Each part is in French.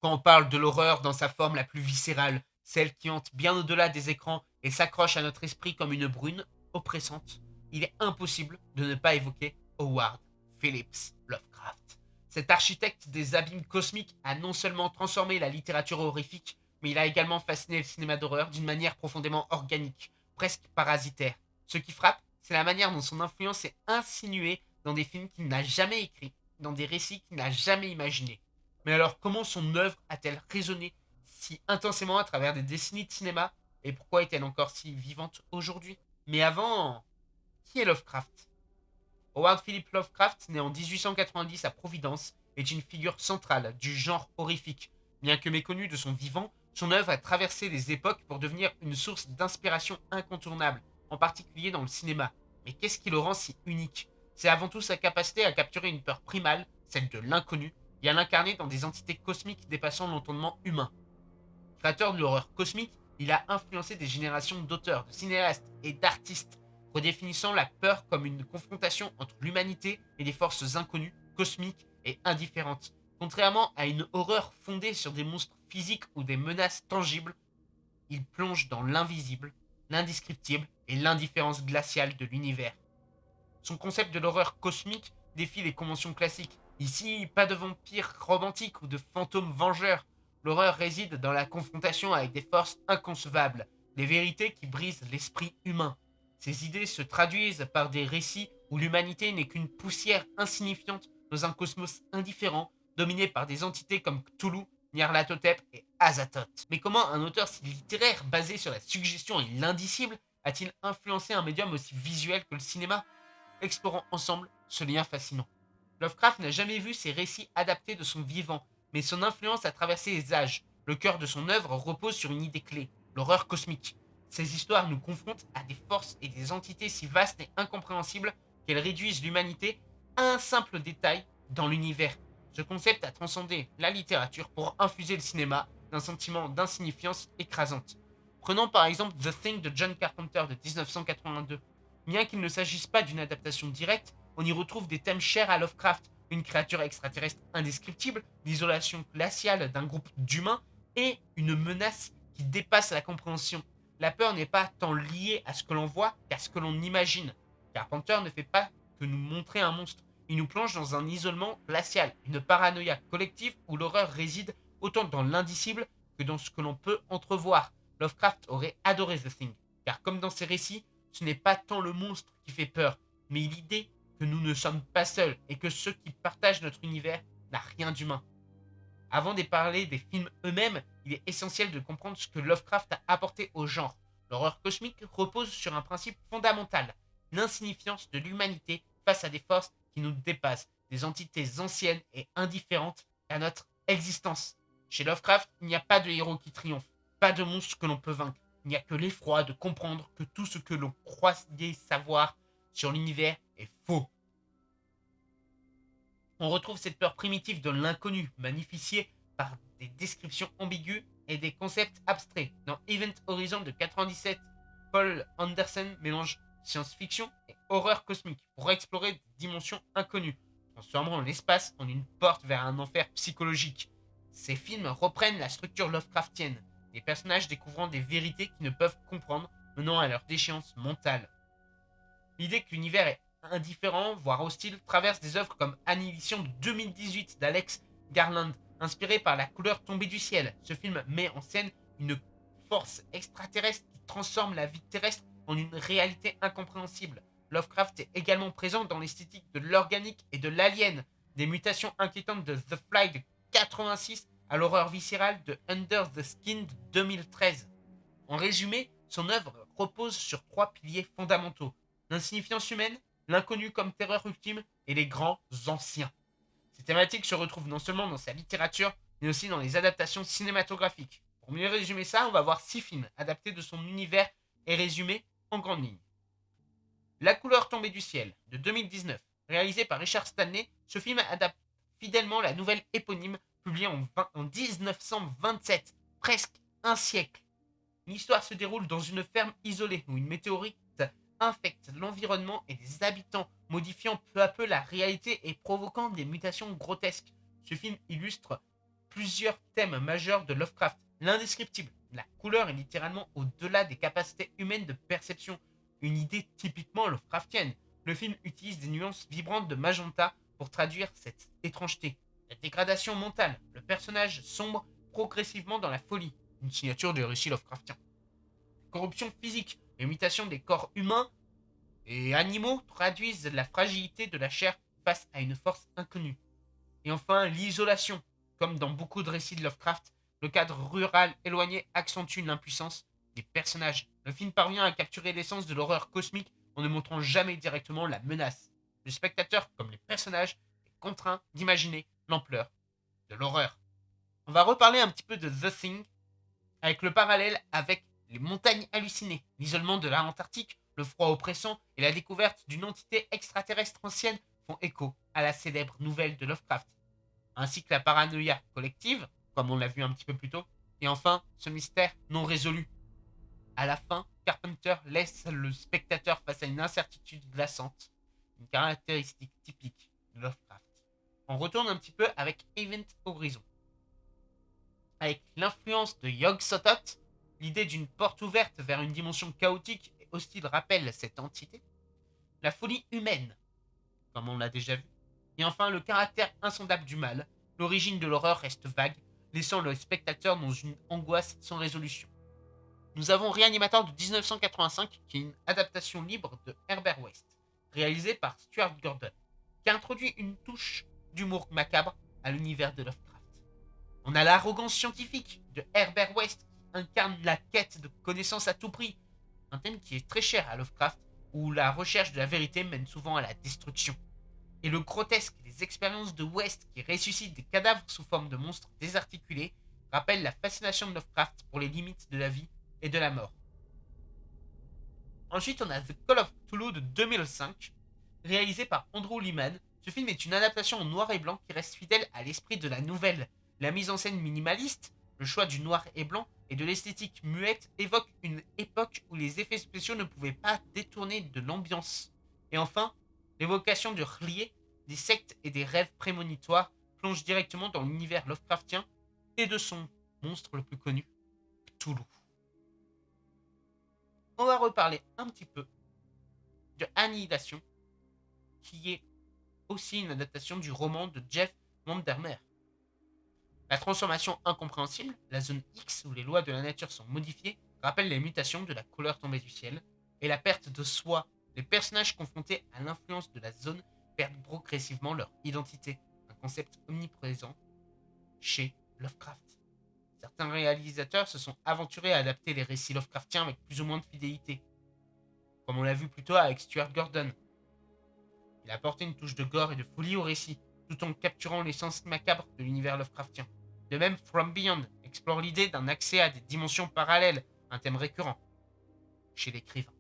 Quand on parle de l'horreur dans sa forme la plus viscérale, celle qui hante bien au-delà des écrans et s'accroche à notre esprit comme une brune oppressante, il est impossible de ne pas évoquer Howard Phillips Lovecraft. Cet architecte des abîmes cosmiques a non seulement transformé la littérature horrifique, mais il a également fasciné le cinéma d'horreur d'une manière profondément organique, presque parasitaire. Ce qui frappe, c'est la manière dont son influence est insinuée dans des films qu'il n'a jamais écrits, dans des récits qu'il n'a jamais imaginés. Mais alors, comment son œuvre a-t-elle résonné si intensément à travers des décennies de cinéma, et pourquoi est-elle encore si vivante aujourd'hui? Mais avant, qui est Lovecraft? Howard Philip Lovecraft, né en 1890 à Providence, est une figure centrale du genre horrifique. Bien que méconnu de son vivant, son œuvre a traversé les époques pour devenir une source d'inspiration incontournable, en particulier dans le cinéma. Mais qu'est-ce qui le rend si unique? C'est avant tout sa capacité à capturer une peur primale, celle de l'inconnu, et à l'incarner dans des entités cosmiques dépassant l'entendement humain. Créateur de l'horreur cosmique, il a influencé des générations d'auteurs, de cinéastes et d'artistes, redéfinissant la peur comme une confrontation entre l'humanité et des forces inconnues, cosmiques et indifférentes. Contrairement à une horreur fondée sur des monstres physiques ou des menaces tangibles, il plonge dans l'invisible, l'indescriptible et l'indifférence glaciale de l'univers. Son concept de l'horreur cosmique défie les conventions classiques. Ici, pas de vampires romantiques ou de fantômes vengeurs. L'horreur réside dans la confrontation avec des forces inconcevables, des vérités qui brisent l'esprit humain. Ces idées se traduisent par des récits où l'humanité n'est qu'une poussière insignifiante dans un cosmos indifférent, dominé par des entités comme Cthulhu, Nyarlathotep et Azathoth. Mais comment un auteur si littéraire, basé sur la suggestion et l'indicible, a-t-il influencé un médium aussi visuel que le cinéma? Explorons ensemble ce lien fascinant. Lovecraft n'a jamais vu ses récits adaptés de son vivant, mais son influence a traversé les âges. Le cœur de son œuvre repose sur une idée clé, l'horreur cosmique. Ces histoires nous confrontent à des forces et des entités si vastes et incompréhensibles qu'elles réduisent l'humanité à un simple détail dans l'univers. Ce concept a transcendé la littérature pour infuser le cinéma d'un sentiment d'insignifiance écrasante. Prenons par exemple The Thing de John Carpenter de 1982. Bien qu'il ne s'agisse pas d'une adaptation directe, on y retrouve des thèmes chers à Lovecraft, une créature extraterrestre indescriptible, l'isolation glaciale d'un groupe d'humains et une menace qui dépasse la compréhension. La peur n'est pas tant liée à ce que l'on voit qu'à ce que l'on imagine. Carpenter ne fait pas que nous montrer un monstre, il nous plonge dans un isolement glacial, une paranoïa collective où l'horreur réside autant dans l'indicible que dans ce que l'on peut entrevoir. Lovecraft aurait adoré The Thing, car comme dans ses récits, ce n'est pas tant le monstre qui fait peur, mais l'idée que nous ne sommes pas seuls et que ceux qui partagent notre univers n'a rien d'humain. Avant de parler des films eux-mêmes, il est essentiel de comprendre ce que Lovecraft a apporté au genre. L'horreur cosmique repose sur un principe fondamental, l'insignifiance de l'humanité face à des forces qui nous dépassent, des entités anciennes et indifférentes à notre existence. Chez Lovecraft, il n'y a pas de héros qui triomphe, pas de monstre que l'on peut vaincre. Il n'y a que l'effroi de comprendre que tout ce que l'on croyait savoir sur l'univers est faux. On retrouve cette peur primitive de l'inconnu, magnifiée par des descriptions ambiguës et des concepts abstraits. Dans Event Horizon de 97, Paul Anderson mélange science-fiction et horreur cosmique pour explorer des dimensions inconnues, transformant l'espace en une porte vers un enfer psychologique. Ces films reprennent la structure Lovecraftienne, les personnages découvrant des vérités qu'ils ne peuvent comprendre, menant à leur déchéance mentale. L'idée que l'univers est indifférent, voire hostile, traverse des œuvres comme Annihilation de 2018 d'Alex Garland, inspiré par La couleur tombée du ciel. Ce film met en scène une force extraterrestre qui transforme la vie terrestre en une réalité incompréhensible. Lovecraft est également présent dans l'esthétique de l'organique et de l'alien, des mutations inquiétantes de The Fly de 86 à l'horreur viscérale de Under the Skin de 2013. En résumé, son œuvre repose sur trois piliers fondamentaux: l'insignifiance humaine, l'inconnu comme terreur ultime et les grands anciens. Ces thématiques se retrouvent non seulement dans sa littérature, mais aussi dans les adaptations cinématographiques. Pour mieux résumer ça, on va voir 6 films adaptés de son univers et résumés en grandes lignes. La couleur tombée du ciel de 2019, réalisé par Richard Stanley, ce film adapte fidèlement la nouvelle éponyme publiée en 1927, presque un siècle. L'histoire se déroule dans une ferme isolée où une météorite infecte l'environnement et les habitants, modifiant peu à peu la réalité et provoquant des mutations grotesques. Ce film illustre plusieurs thèmes majeurs de Lovecraft. L'indescriptible, la couleur est littéralement au-delà des capacités humaines de perception, une idée typiquement Lovecraftienne. Le film utilise des nuances vibrantes de magenta pour traduire cette étrangeté. La dégradation mentale, le personnage sombre progressivement dans la folie, une signature du récit Lovecraftien. Corruption physique, l'imitation des corps humains et animaux traduisent la fragilité de la chair face à une force inconnue. Et enfin, l'isolation. Comme dans beaucoup de récits de Lovecraft, le cadre rural éloigné accentue l'impuissance des personnages. Le film parvient à capturer l'essence de l'horreur cosmique en ne montrant jamais directement la menace. Le spectateur, comme les personnages, est contraint d'imaginer l'ampleur de l'horreur. On va reparler un petit peu de The Thing, avec le parallèle avec les montagnes hallucinées, l'isolement de l'Antarctique, le froid oppressant et la découverte d'une entité extraterrestre ancienne font écho à la célèbre nouvelle de Lovecraft, ainsi que la paranoïa collective, comme on l'a vu un petit peu plus tôt, et enfin ce mystère non résolu. À la fin, Carpenter laisse le spectateur face à une incertitude glaçante, une caractéristique typique de Lovecraft. On retourne un petit peu avec Event Horizon. Avec l'influence de Yog-Sothoth, l'idée d'une porte ouverte vers une dimension chaotique et hostile rappelle cette entité. La folie humaine, comme on l'a déjà vu. Et enfin, le caractère insondable du mal. L'origine de l'horreur reste vague, laissant le spectateur dans une angoisse sans résolution. Nous avons Réanimateur de 1985, qui est une adaptation libre de Herbert West, réalisée par Stuart Gordon, qui a introduit une touche d'humour macabre à l'univers de Lovecraft. On a l'arrogance scientifique de Herbert West, qui incarne la quête de connaissances à tout prix, un thème qui est très cher à Lovecraft, où la recherche de la vérité mène souvent à la destruction. Et le grotesque des expériences de West qui ressuscitent des cadavres sous forme de monstres désarticulés rappellent la fascination de Lovecraft pour les limites de la vie et de la mort. Ensuite, on a The Call of Cthulhu de 2005, réalisé par Andrew Lyman. Ce film est une adaptation en noir et blanc qui reste fidèle à l'esprit de la nouvelle. La mise en scène minimaliste, le choix du noir et blanc et de l'esthétique muette évoquent une époque où les effets spéciaux ne pouvaient pas détourner de l'ambiance. Et enfin, l'évocation de R'lyeh, des sectes et des rêves prémonitoires plonge directement dans l'univers Lovecraftien et de son monstre le plus connu, Cthulhu. On va reparler un petit peu de Annihilation, qui est aussi une adaptation du roman de Jeff Vandermeer. La transformation incompréhensible, la zone X où les lois de la nature sont modifiées, rappelle les mutations de la couleur tombée du ciel, et la perte de soi. Les personnages confrontés à l'influence de la zone perdent progressivement leur identité, un concept omniprésent chez Lovecraft. Certains réalisateurs se sont aventurés à adapter les récits Lovecraftiens avec plus ou moins de fidélité, comme on l'a vu plus tôt avec Stuart Gordon. Il a apporté une touche de gore et de folie au récit, tout en capturant l'essence macabre de l'univers Lovecraftien. De même, From Beyond explore l'idée d'un accès à des dimensions parallèles, un thème récurrent chez l'écrivain.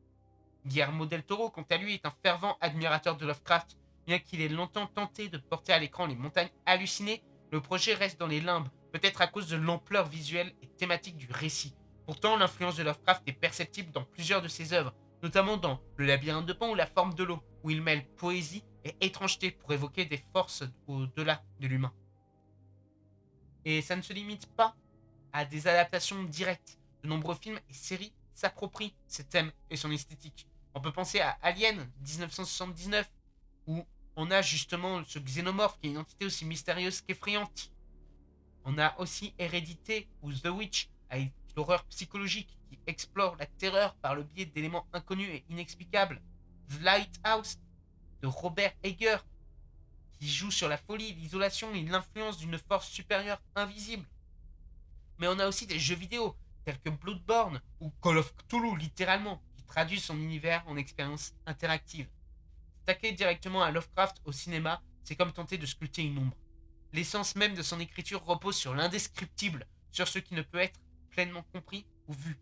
Guillermo del Toro, quant à lui, est un fervent admirateur de Lovecraft. Bien qu'il ait longtemps tenté de porter à l'écran les montagnes hallucinées, le projet reste dans les limbes, peut-être à cause de l'ampleur visuelle et thématique du récit. Pourtant, l'influence de Lovecraft est perceptible dans plusieurs de ses œuvres, notamment dans Le labyrinthe de Pan ou La forme de l'eau, où il mêle poésie et étrangeté pour évoquer des forces au-delà de l'humain. Et ça ne se limite pas à des adaptations directes. De nombreux films et séries s'approprient ses thèmes et son esthétique. On peut penser à Alien 1979, où on a justement ce xénomorphe qui est une entité aussi mystérieuse qu'effrayante. On a aussi Hérédité ou The Witch, avec l'horreur psychologique qui explore la terreur par le biais d'éléments inconnus et inexplicables. The Lighthouse de Robert Eger, qui joue sur la folie, l'isolation et l'influence d'une force supérieure invisible. Mais on a aussi des jeux vidéo, tels que Bloodborne ou Call of Cthulhu littéralement, qui traduisent son univers en expérience interactive. S'attaquer directement à Lovecraft au cinéma, c'est comme tenter de sculpter une ombre. L'essence même de son écriture repose sur l'indescriptible, sur ce qui ne peut être pleinement compris ou vu.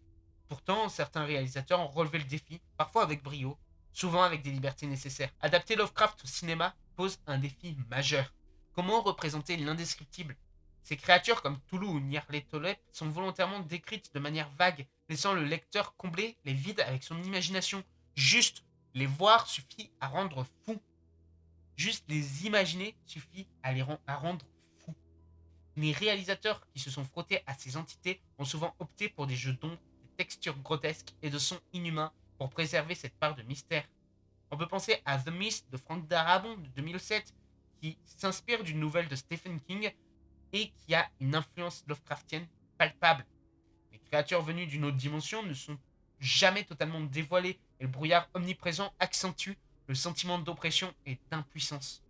Pourtant, certains réalisateurs ont relevé le défi, parfois avec brio, souvent avec des libertés nécessaires. Adapter Lovecraft au cinéma pose un défi majeur. Comment représenter l'indescriptible? Ces créatures comme Cthulhu ou Nyarlathotep sont volontairement décrites de manière vague, laissant le lecteur combler les vides avec son imagination. Juste les voir suffit à rendre fou. Juste les imaginer suffit à rendre fou. Les réalisateurs qui se sont frottés à ces entités ont souvent opté pour des jeux d'ombre, des textures grotesques et de sons inhumains pour préserver cette part de mystère. On peut penser à The Mist de Frank Darabont de 2007, qui s'inspire d'une nouvelle de Stephen King et qui a une influence Lovecraftienne palpable. Les créatures venues d'une autre dimension ne sont jamais totalement dévoilées et le brouillard omniprésent accentue le sentiment d'oppression et d'impuissance.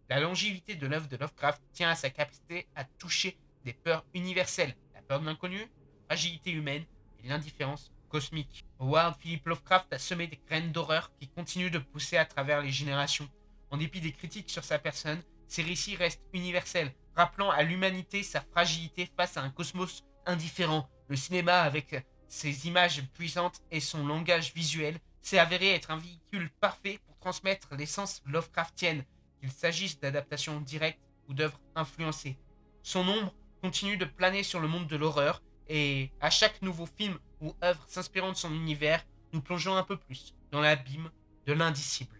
La longévité de l'œuvre de Lovecraft tient à sa capacité à toucher des peurs universelles, la peur de l'inconnu, la fragilité humaine et l'indifférence cosmique. Howard Philip Lovecraft a semé des graines d'horreur qui continuent de pousser à travers les générations. En dépit des critiques sur sa personne, ses récits restent universels, rappelant à l'humanité sa fragilité face à un cosmos indifférent. Le cinéma, avec ses images puissantes et son langage visuel, s'est avéré être un véhicule parfait pour transmettre l'essence Lovecraftienne, qu'il s'agisse d'adaptations directes ou d'œuvres influencées. Son ombre continue de planer sur le monde de l'horreur, et à chaque nouveau film ou œuvre s'inspirant de son univers, nous plongeons un peu plus dans l'abîme de l'indicible.